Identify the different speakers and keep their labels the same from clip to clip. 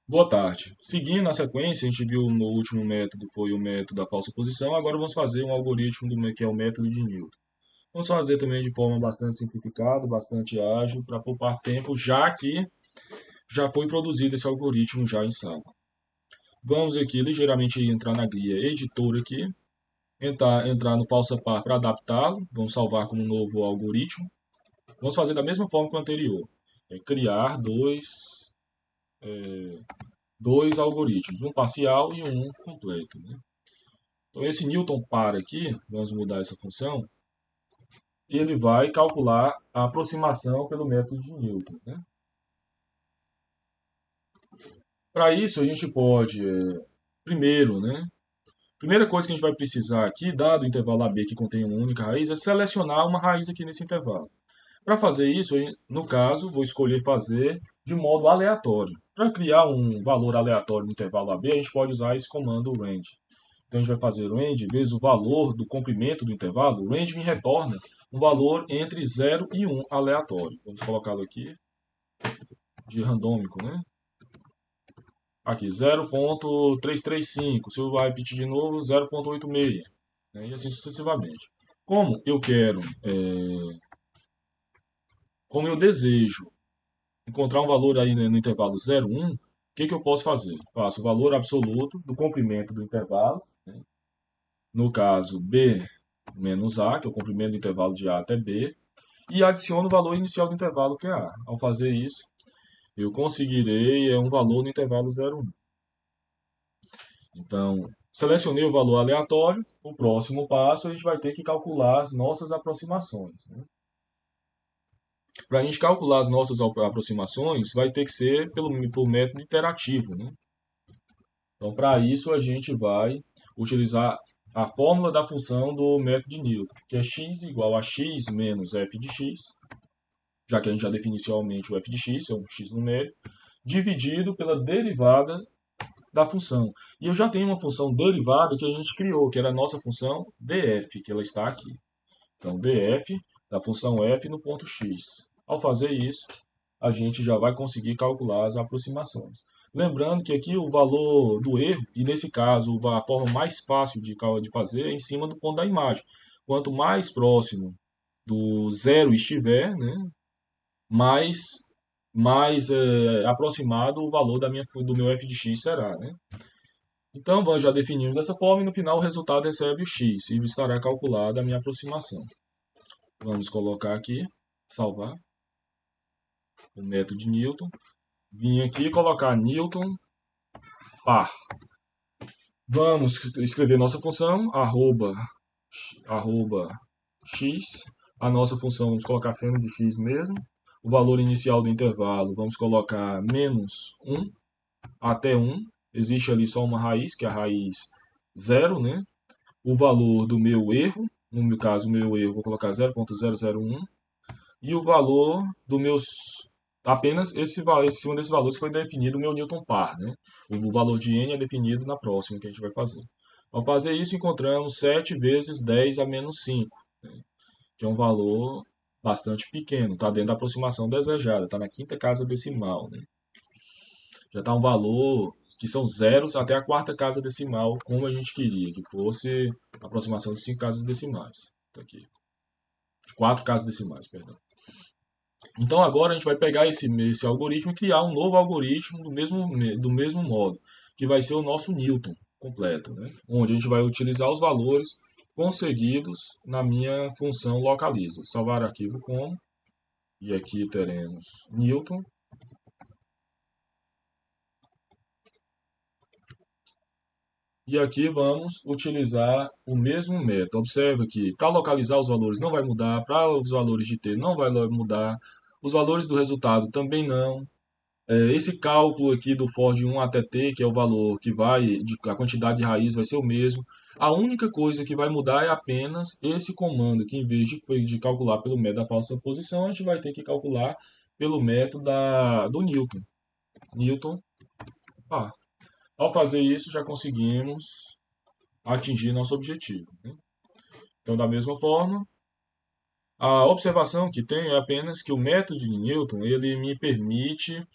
Speaker 1: Boa tarde. Seguindo a sequência, a gente viu no último método foi o método da falsa posição, agora vamos fazer um algoritmo que é o método de Newton. Vamos fazer também de forma bastante simplificada, bastante ágil, para poupar tempo, já que já foi produzido esse algoritmo já em sala. Vamos aqui ligeiramente entrar na guia editor aqui, entrar no falsa par para adaptá-lo, vamos salvar como novo algoritmo. Vamos fazer da mesma forma que o anterior, criar dois algoritmos, um parcial e um completo, né? Então, esse Newton par aqui, vamos mudar essa função, ele vai calcular a aproximação pelo método de Newton, né? Para isso, a gente pode, primeiro, né? Primeira coisa que a gente vai precisar aqui, dado o intervalo AB que contém uma única raiz, é selecionar uma raiz aqui nesse intervalo. Para fazer isso, no caso, vou escolher fazer de modo aleatório. Para criar um valor aleatório no intervalo AB, a gente pode usar esse comando range. Então a gente vai fazer range vezes o valor do comprimento do intervalo. O range me retorna um valor entre 0 e 1 aleatório. Vamos colocá-lo aqui de randômico, né? Aqui, 0,335. Se eu vai repetir de novo, 0,86. Né? E assim sucessivamente. Como eu quero, como eu desejo encontrar um valor aí no intervalo 0, 1, o que eu posso fazer? Faço o valor absoluto do comprimento do intervalo, né? No caso B menos A, que é o comprimento do intervalo de A até B, e adiciono o valor inicial do intervalo, que é A. Ao fazer isso, eu conseguirei um valor no intervalo 0, 1. Então, selecionei o valor aleatório, o próximo passo a gente vai ter que calcular as nossas aproximações, né? Para a gente calcular as nossas aproximações, vai ter que ser por método iterativo, né? Então, para isso, a gente vai utilizar a fórmula da função do método de Newton, que é x igual a x menos f de x, já que a gente já definiu inicialmente o f de x, é um x numérico, dividido pela derivada da função. E eu já tenho uma função derivada que a gente criou, que era a nossa função df, que ela está aqui. Então, df da função f no ponto x. Ao fazer isso, a gente já vai conseguir calcular as aproximações. Lembrando que aqui o valor do erro, e nesse caso a forma mais fácil de fazer é em cima do ponto da imagem. Quanto mais próximo do zero estiver, né, mais, mais aproximado o valor do meu f de x será. Né? Então, já definimos dessa forma e no final o resultado recebe o x e estará calculada a minha aproximação. Vamos colocar aqui, salvar o método de Newton. Vim aqui colocar Newton par. Vamos escrever nossa função, arroba x. A nossa função vamos colocar sendo de x mesmo. O valor inicial do intervalo vamos colocar menos 1 até 1. Existe ali só uma raiz, que é a raiz 0, né? O valor do meu erro, no meu caso, o meu erro, vou colocar 0,001. E o valor do meus apenas esse valor, em cima desse valor que foi definido o meu Newton par, né? O valor de n é definido na próxima que a gente vai fazer. Ao fazer isso, encontramos 7 vezes 10 a menos 5, né? Que é um valor bastante pequeno, está dentro da aproximação desejada, está na quinta casa decimal, né? Já está um valor que são zeros até a quarta casa decimal, como a gente queria, que fosse a aproximação de 5 casas decimais. Tá aqui. 4 casas decimais, perdão. Então agora a gente vai pegar esse algoritmo e criar um novo algoritmo do mesmo modo, que vai ser o nosso Newton completo, né? Onde a gente vai utilizar os valores conseguidos na minha função localiza. Salvar arquivo como, e aqui teremos Newton. E aqui vamos utilizar o mesmo método. Observe que para localizar os valores não vai mudar, para os valores de t não vai mudar, os valores do resultado também não. Esse cálculo aqui do for de 1 até t, que é o valor que a quantidade de raiz vai ser o mesmo. A única coisa que vai mudar é apenas esse comando, que em vez de calcular pelo método da falsa posição, a gente vai ter que calcular pelo método do Newton. Newton. Ao fazer isso, já conseguimos atingir nosso objetivo, né? Então, da mesma forma, a observação que tenho é apenas que o método de Newton ele me permite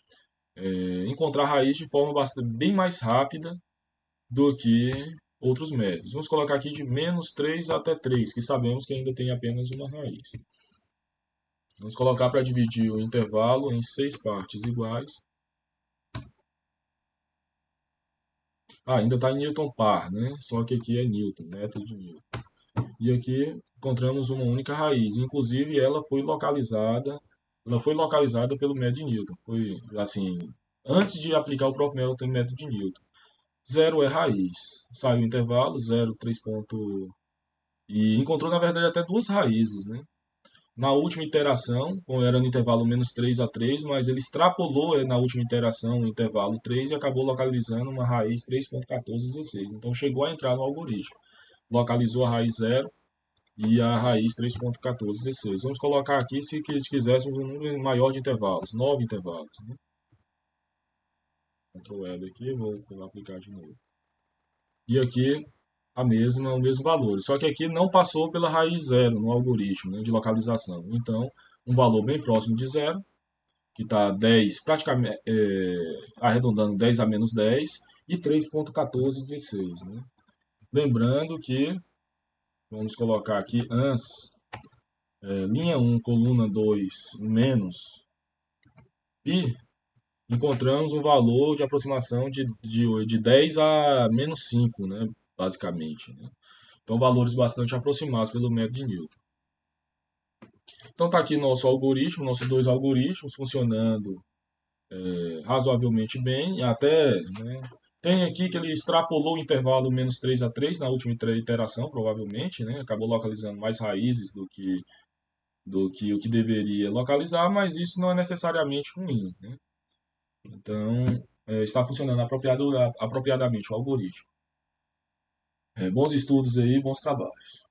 Speaker 1: encontrar a raiz de forma bem mais rápida do que outros métodos. Vamos colocar aqui de menos 3 até 3, que sabemos que ainda tem apenas uma raiz. Vamos colocar para dividir o intervalo em 6 partes iguais. Ainda está em Newton par, né? Só que aqui é Newton, método de Newton. E aqui encontramos uma única raiz. Inclusive, ela foi localizada pelo método de Newton. Foi assim, antes de aplicar o próprio método de Newton. Zero é raiz. Saiu o intervalo, zero, 3 ponto... E encontrou, na verdade, até duas raízes, né? Na última iteração, era no intervalo menos 3 a 3, mas ele extrapolou na última iteração o intervalo 3 e acabou localizando uma raiz 3.1416. Então chegou a entrar no algoritmo. Localizou a raiz zero e a raiz 3.1416. Vamos colocar aqui se quiséssemos um número maior de intervalos, 9 intervalos. Né? Ctrl L aqui, vou aplicar de novo. E aqui o mesmo valor. Só que aqui não passou pela raiz zero no algoritmo, né, de localização. Então, um valor bem próximo de zero, que está 10, praticamente arredondando 10 a menos 10, e 3.1416. Né? Lembrando que, vamos colocar aqui ans, linha 1, coluna 2, menos π, encontramos um valor de aproximação de 10 a menos 5, né, basicamente. Né? Então, valores bastante aproximados pelo método de Newton. Então, está aqui nosso algoritmo, nossos dois algoritmos funcionando razoavelmente bem, até, né, tem aqui que ele extrapolou o intervalo menos 3 a 3 na última iteração, provavelmente, né, acabou localizando mais raízes do que o que deveria localizar, mas isso não é necessariamente ruim. Né? Então, está funcionando apropriadamente o algoritmo. Bons estudos aí, bons trabalhos.